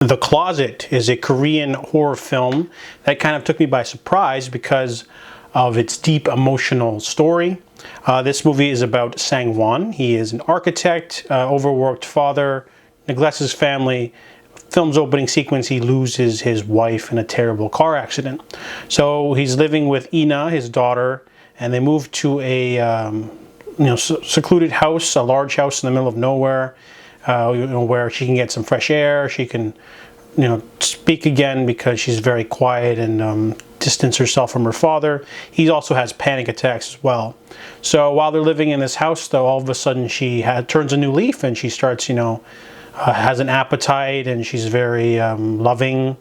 The Closet is a Korean horror film that kind of took me by surprise because of its deep emotional story. This movie is about Sang-won. He is an architect, overworked father, neglects his family. Film's opening sequence, he loses his wife in a terrible car accident. So he's living with Ina, his daughter, and they move to a secluded house, a large house in the middle of nowhere. Where she can get some fresh air, she can, speak again because she's very quiet and distance herself from her father. He also has panic attacks as well. So while they're living in this house, though, all of a sudden she turns a new leaf and she starts, has an appetite and she's very loving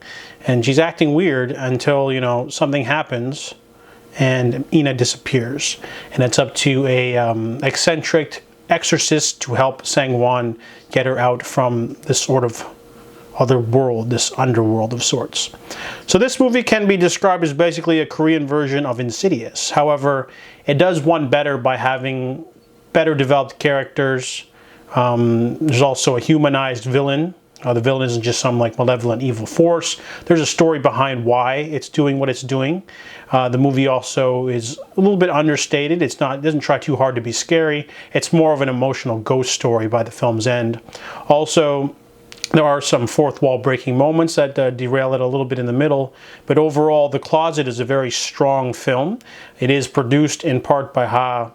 and she's acting weird until, something happens and Ina disappears. And it's up to a eccentric exorcist to help Sang-won get her out from this sort of other world, this underworld of sorts. So this movie can be described as basically a Korean version of Insidious. However, it does one better by having better developed characters. There's also a humanized villain. The villain isn't just some malevolent evil force. There's a story behind why it's doing what it's doing. The movie also is a little bit understated. It doesn't try too hard to be scary. It's more of an emotional ghost story by the film's end. Also, there are some fourth wall breaking moments that derail it a little bit in the middle. But overall, The Closet is a very strong film. It is produced in part by Ha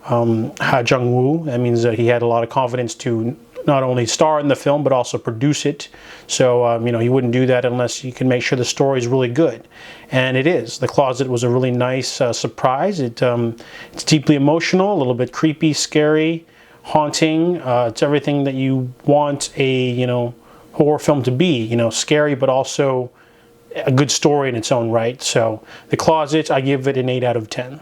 Jung-woo. That means that he had a lot of confidence to not only star in the film but also produce it. So he wouldn't do that unless he can make sure the story is really good, and it is. The Closet was a really nice surprise. It's deeply emotional, a little bit creepy, scary, haunting. It's everything that you want a horror film to be. Scary but also a good story in its own right. So The Closet, I give it an 8 out of 10.